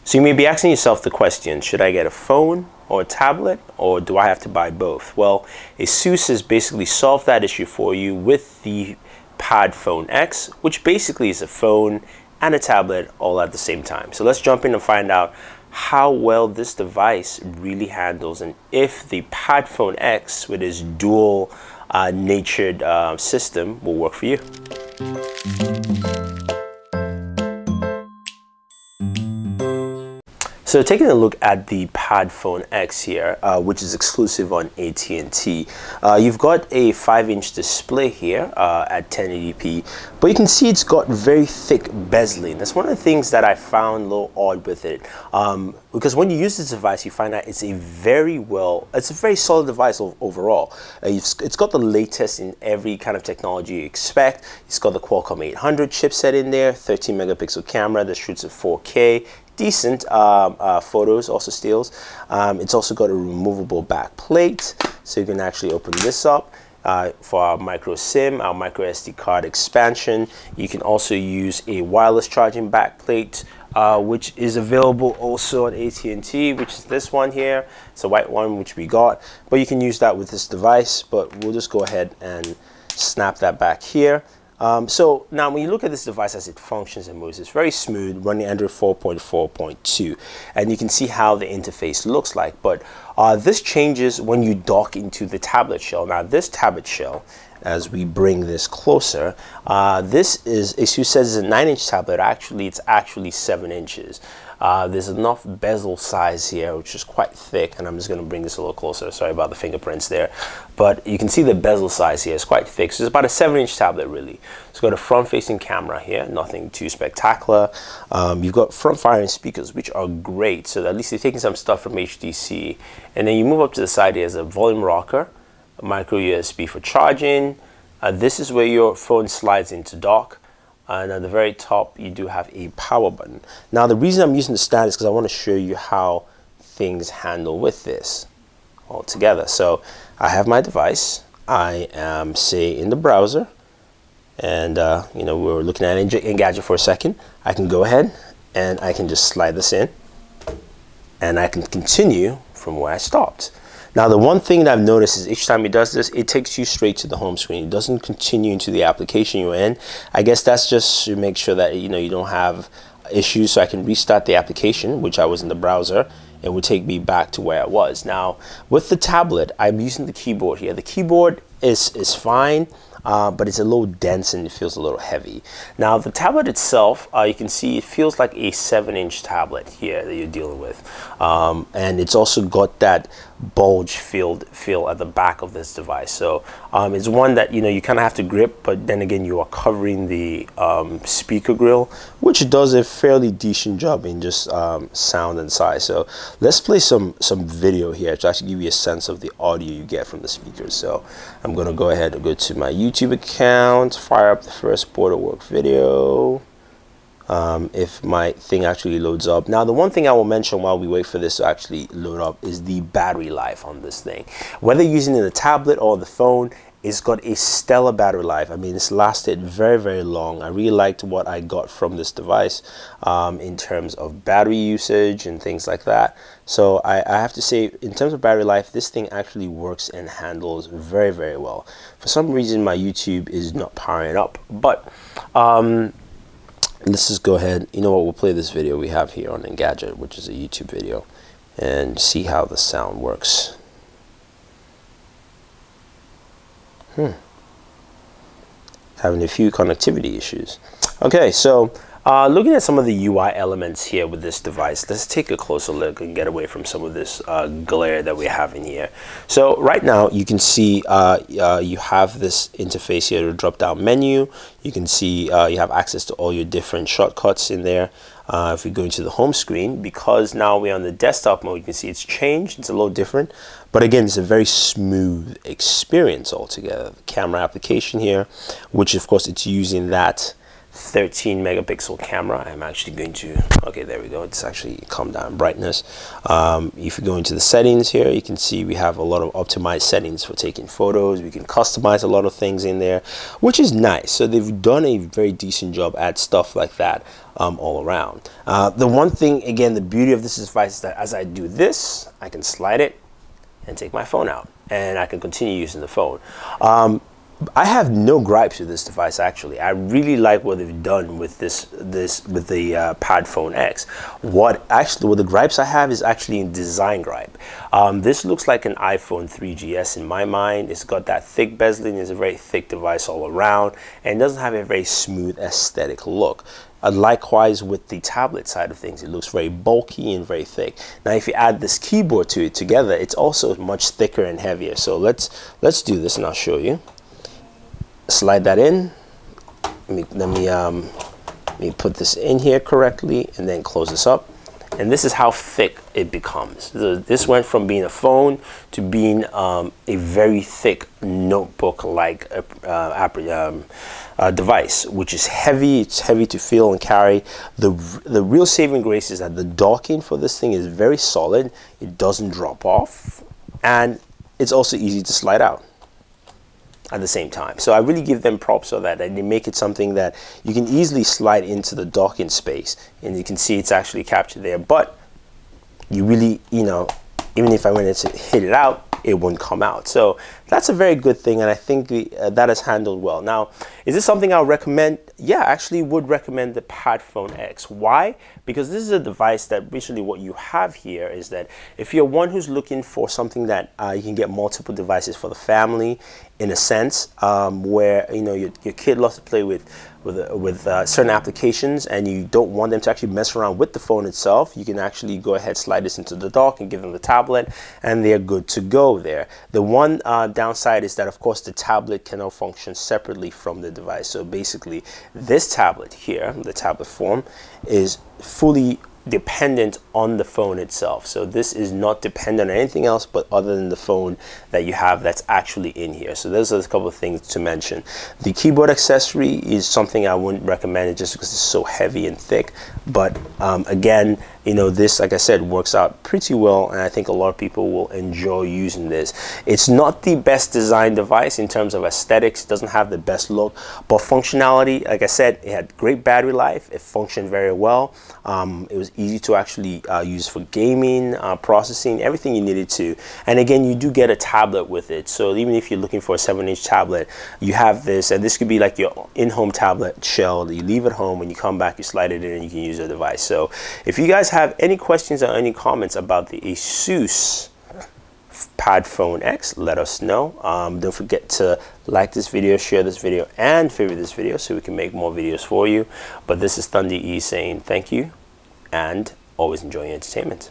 So you may be asking yourself the question, should I get a phone or a tablet, or do I have to buy both? Well, Asus has basically solved that issue for you with the Padfone X, which basically is a phone and a tablet all at the same time. So let's jump in and find out how well this device really handles, and if the Padfone X with its dual natured system will work for you. So taking a look at the Padfone X here, which is exclusive on AT&T, you've got a 5-inch display here at 1080p, but you can see it's got very thick bezeling. That's one of the things that I found a little odd with it, because when you use this device, you find out it's a very solid device overall. It's got the latest in every kind of technology you expect. It's got the Qualcomm 800 chipset in there, 13 megapixel camera that shoots at 4K. Decent photos, also stills. It's also got a removable back plate, so you can actually open this up for our micro SIM, our micro SD card expansion. You can also use a wireless charging back plate, which is available also on AT&T, which is this one here. It's a white one, which we got, but you can use that with this device. But we'll just go ahead and snap that back here. So now when you look at this device as it functions and moves, it's very smooth, running Android 4.4.2, and you can see how the interface looks like. But this changes when you dock into the tablet shell. Now this tablet shell, as we bring this closer, this is, Asus says, it's a 9-inch tablet. Actually, it's actually 7 inches. There's enough bezel size here, which is quite thick, and I'm just going to bring this a little closer. Sorry about the fingerprints there, but you can see the bezel size here is quite thick. So it's about a 7-inch tablet, really. It's got a front-facing camera here, nothing too spectacular. You've got front-firing speakers, which are great, so at least you're taking some stuff from HTC. And then you move up to the side here, there's a volume rocker, a micro USB for charging. This is where your phone slides into dock. And at the very top, you do have a power button. Now, the reason I'm using the stand is because I want to show you how things handle with this all together. So I have my device. I am, say, in the browser. And, you know, we're looking at Engadget for a second. I can go ahead and I can just slide this in. And I can continue from where I stopped. Now, the one thing that I've noticed is each time it does this, it takes you straight to the home screen. It doesn't continue into the application you're in. I guess that's just to make sure that, you know, you don't have issues. So I can restart the application, which I was in the browser. It would take me back to where I was. Now, with the tablet, I'm using the keyboard here. The keyboard is fine. But it's a little dense and it feels a little heavy. Now the tablet itself, you can see it feels like a 7-inch tablet here that you're dealing with, and it's also got that bulge feel at the back of this device. So it's one that, you know, you kind of have to grip, but then again you are covering the speaker grill, which does a fairly decent job in just sound and size. So let's play some video here to actually give you a sense of the audio you get from the speakers. So I'm going to go ahead and go to my YouTube account, fire up the first Booredatwork video. If my thing actually loads up. Now, the one thing I will mention while we wait for this to actually load up is the battery life on this thing. Whether you're using it in the tablet or the phone, it's got a stellar battery life. I mean, it's lasted very, very long. I really liked what I got from this device in terms of battery usage and things like that. So I have to say, in terms of battery life, this thing actually works and handles very, very well. For some reason, my YouTube is not powering up, but let's just go ahead. You know what? We'll play this video we have here on Engadget, which is a YouTube video, and see how the sound works. Having a few connectivity issues. Okay, so looking at some of the UI elements here with this device, let's take a closer look and get away from some of this glare that we have in here. So right now you can see you have this interface here, the drop down menu. You can see you have access to all your different shortcuts in there. If we go into the home screen, because now we're on the desktop mode, you can see it's changed. It's a little different, but again, it's a very smooth experience altogether. The camera application here, which of course it's using that 13 megapixel camera. I'm actually going to, okay, there we go. It's actually calm down brightness. If you go into the settings here, you can see we have a lot of optimized settings for taking photos. We can customize a lot of things in there, which is nice. So they've done a very decent job at stuff like that all around. The one thing, again, the beauty of this device is that as I do this, I can slide it and take my phone out, and I can continue using the phone. I have no gripes with this device, actually. I really like what they've done with the Padfone X. What the gripes I have is actually a design gripe. This looks like an iPhone 3GS in my mind. It's got that thick bezeling. It's a very thick device all around, and it doesn't have a very smooth aesthetic look. Likewise with the tablet side of things, it looks very bulky and very thick. Now if you add this keyboard to it together, it's also much thicker and heavier. So let's do this and I'll show you. Slide that in. Let me put this in here correctly and then close this up. And this is how thick it becomes. This went from being a phone to being a very thick notebook-like device, which is heavy. It's heavy to feel and carry. The real saving grace is that the docking for this thing is very solid. It doesn't drop off, and it's also easy to slide out at the same time. So I really give them props for that, and they make it something that you can easily slide into the docking space, and you can see it's actually captured there. But you really, you know, even if I wanted to hit it out, it wouldn't come out. So that's a very good thing, and I think that is handled well. Now, is this something I'll recommend? Yeah, I actually would recommend the Padfone X. Why? Because this is a device that basically what you have here is that if you're one who's looking for something that you can get multiple devices for the family, in a sense, where you know your kid loves to play with certain applications and you don't want them to actually mess around with the phone itself, you can actually go ahead, slide this into the dock and give them the tablet, and they're good to go there. The one downside is that, of course, the tablet cannot function separately from the device. So basically, this tablet here, the tablet form, is fully dependent on the phone itself. So this is not dependent on anything else but other than the phone that you have that's actually in here. So those are a couple of things to mention. The keyboard accessory is something I wouldn't recommend it just because it's so heavy and thick, but again, you know, this, like I said, works out pretty well, and I think a lot of people will enjoy using this. It's not the best designed device in terms of aesthetics. It doesn't have the best look, but functionality, like I said, it had great battery life. It functioned very well. It was easy to actually use for gaming, processing, everything you needed to. And again, you do get a tablet with it. So even if you're looking for a 7-inch tablet, you have this, and this could be like your in-home tablet shell that you leave at home. When you come back, you slide it in and you can use the device. So if you guys have any questions or any comments about the Asus Padfone X, let us know. Don't forget to like this video, share this video, and favorite this video so we can make more videos for you. But this is Thunder E saying thank you and always enjoy your entertainment.